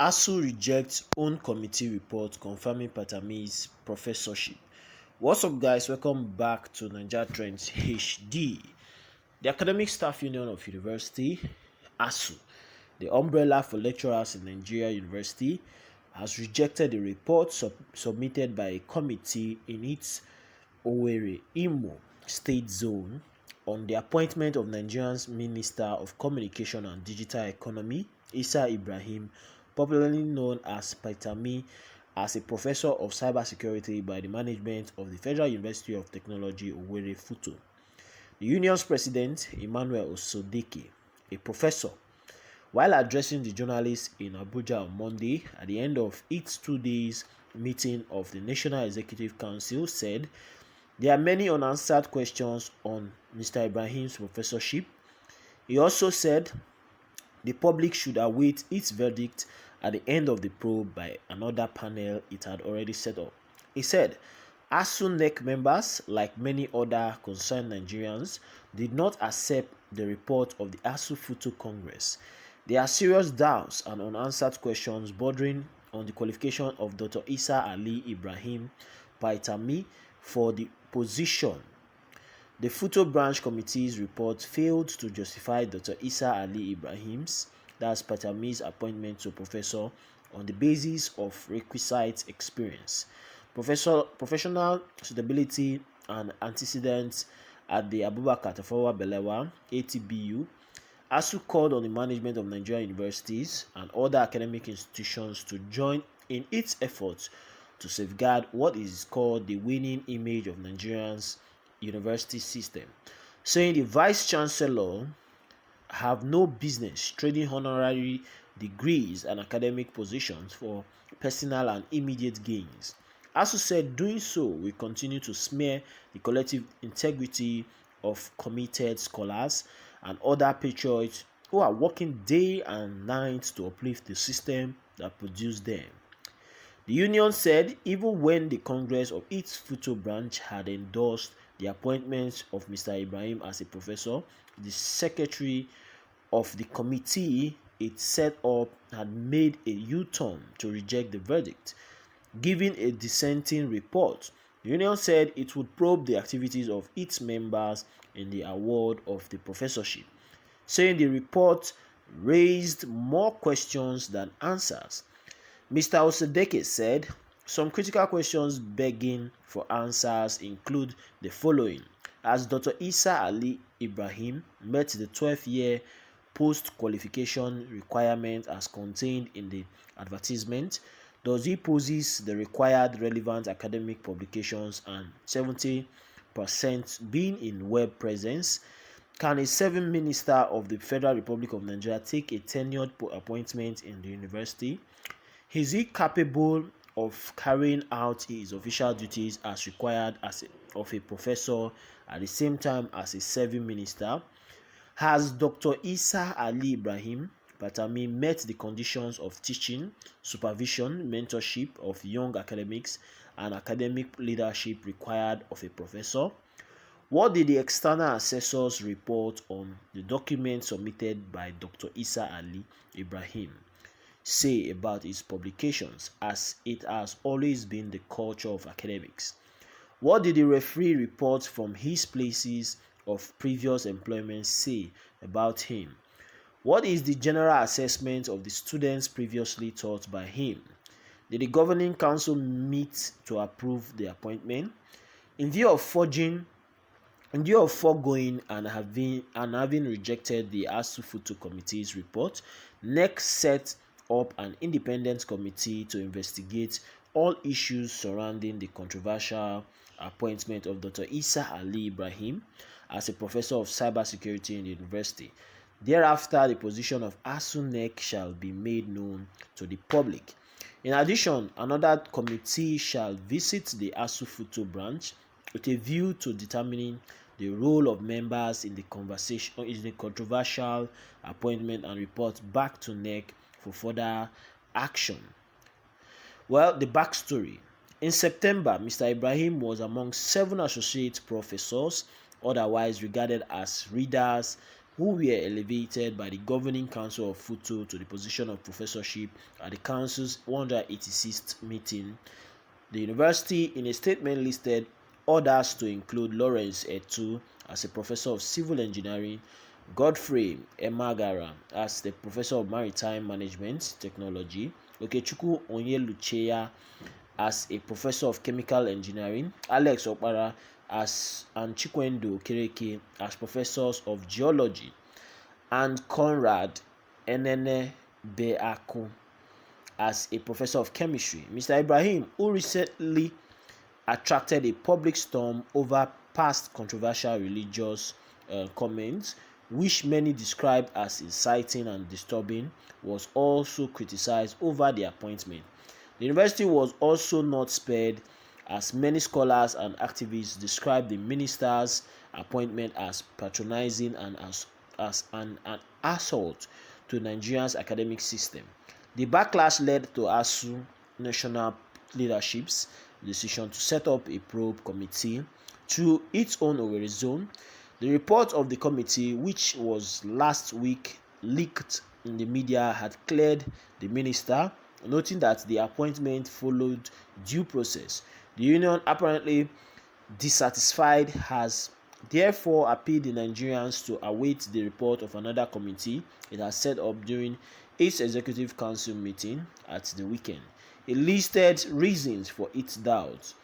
Asuu rejects own committee report confirming Pantami'S professorship. What's up, guys? Welcome back to Naija Trends HD. The Academic Staff Union of University, Asuu, the umbrella for lecturers in Nigeria University, has rejected the report submitted by a committee in its Owerri, Imo State Zone on the appointment of Nigeria's Minister of Communication and Digital Economy, Isa Ibrahim, popularly known as Pantami, as a professor of cybersecurity by the management of the Federal University of Technology Owerri Futo. The union's president, Emmanuel Osodeke, a professor, while addressing the journalists in Abuja on Monday at the end of its 2 days meeting of the National Executive Council, said there are many unanswered questions on Mr. Ibrahim's professorship. He also said the public should await its verdict at the end of the probe by another panel it had already set up. He said Asuu NEC members, like many other concerned Nigerians, did not accept the report of the Asuu Futo Congress. There are serious doubts and unanswered questions bordering on the qualification of Dr. Isa Ali Ibrahim Pantami for the position. The Futo Branch Committee's report failed to justify Dr. Isa Ali Ibrahim's, that's Pantami's, appointment to professor on the basis of requisite experience, professional suitability, and antecedents at the Abubakar Tafawa Balewa ATBU. Asuu called on the management of Nigerian universities and other academic institutions to join in its efforts to safeguard what is called the winning image of Nigeria's university system, saying the vice chancellor have no business trading honorary degrees and academic positions for personal and immediate gains. Asuu said doing so will continue to smear the collective integrity of committed scholars and other patriots who are working day and night to uplift the system that produced them. The union said even when the Congress of its Futo branch had endorsed the appointment of Mr. Ibrahim as a professor, the secretary of the committee it set up had made a U-turn to reject the verdict. Giving a dissenting report, the union said it would probe the activities of its members in the award of the professorship, saying the report raised more questions than answers. Mr. Osodeke said some critical questions begging for answers include the following: as Dr. Isa Ali Ibrahim met the 12-year post-qualification requirement as contained in the advertisement, does he possess the required relevant academic publications and 70% being in web presence? Can a serving minister of the Federal Republic of Nigeria take a tenured appointment in the university? Is he capable of carrying out his official duties as required of a professor at the same time as a serving minister? Has Dr. Isa Ali Ibrahim Pantami met the conditions of teaching, supervision, mentorship of young academics, and academic leadership required of a professor? What did the external assessors report on the document submitted by Dr. Isa Ali Ibrahim say about his publications, as it has always been the culture of academics? What did the referee report from his places of previous employment say about him? What is the general assessment of the students previously taught by him? Did the governing council meet to approve the appointment? In view of foregoing and having rejected the Asuu Futo Committee's report, NEC set up an independent committee to investigate all issues surrounding the controversial appointment of Dr. Isa Ali Ibrahim as a professor of cybersecurity in the university. Thereafter, the position of Asuu NEC shall be made known to the public. In addition, another committee shall visit the Asuu Futo branch with a view to determining the role of members in the controversial appointment and report back to NEC for further action. Well, the backstory. In September, Mr. Ibrahim was among 7 associate professors, otherwise regarded as readers who were elevated by the governing council of Futo to the position of professorship at the council's 186th meeting. The university, in a statement, listed others to include Lawrence Etu as a professor of civil engineering, Godfrey Emagara as the professor of maritime management technology, Okechukwu Onyelucheya as a professor of chemical engineering, Alex Okpara and Chikwendo Kereke as professors of geology, and Conrad Enene Beaku as a professor of chemistry. Mr. Ibrahim, who recently attracted a public storm over past controversial religious comments, which many described as inciting and disturbing, was also criticized over the appointment. The university was also not spared, as many scholars and activists described the minister's appointment as patronizing and as an assault to Nigeria's academic system. The backlash led to Asuu national leadership's decision to set up a probe committee through its own Owerri zone. The report of the committee, which was last week leaked in the media, had cleared the minister, noting that the appointment followed due process. The union, apparently dissatisfied, has therefore appealed the Nigerians to await the report of another committee it has set up during its executive council meeting at the weekend. It listed reasons for its doubt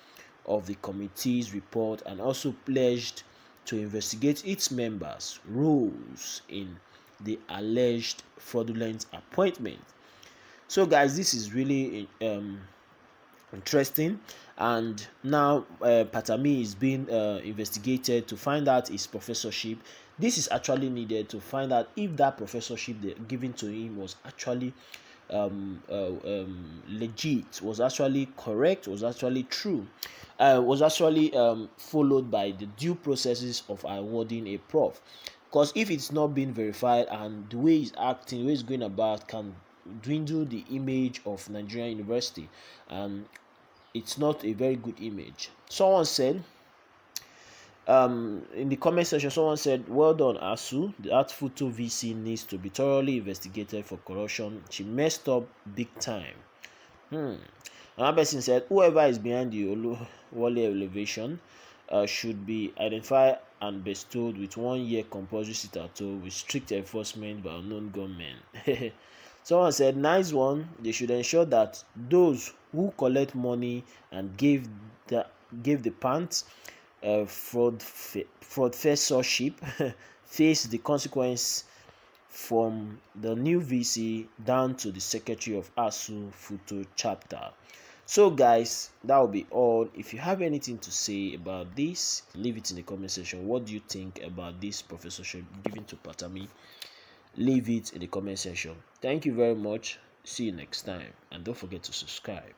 of the committee's report and also pledged to investigate its members' roles in the alleged fraudulent appointment. So guys, this is really interesting, and now Pantami'S is being investigated to find out his professorship. This is actually needed to find out if that professorship given to him was actually legit, was actually correct, was actually true, was actually followed by the due processes of awarding a prof. Because if it's not being verified and the way he's acting, the way he's going about, can dwindle the image of Nigerian University, and it's not a very good image. Someone said in the comment section, someone said, well done Asuu, that Futo VC needs to be thoroughly investigated for corruption. She messed up big time. Another person said, whoever is behind the Oluwole elevation should be identified and bestowed with 1 year compulsory sit-at-home with strict enforcement by unknown gunmen. Someone said, nice one. They should ensure that those who collect money and give the pants professorship face the consequence, from the new VC down to the secretary of Asuu Futo chapter. So guys, that will be all. If you have anything to say about this, leave it in the comment section. What do you think about this professorship given to Pantami? Leave it in the comment section. Thank you very much. See you next time, and don't forget to subscribe.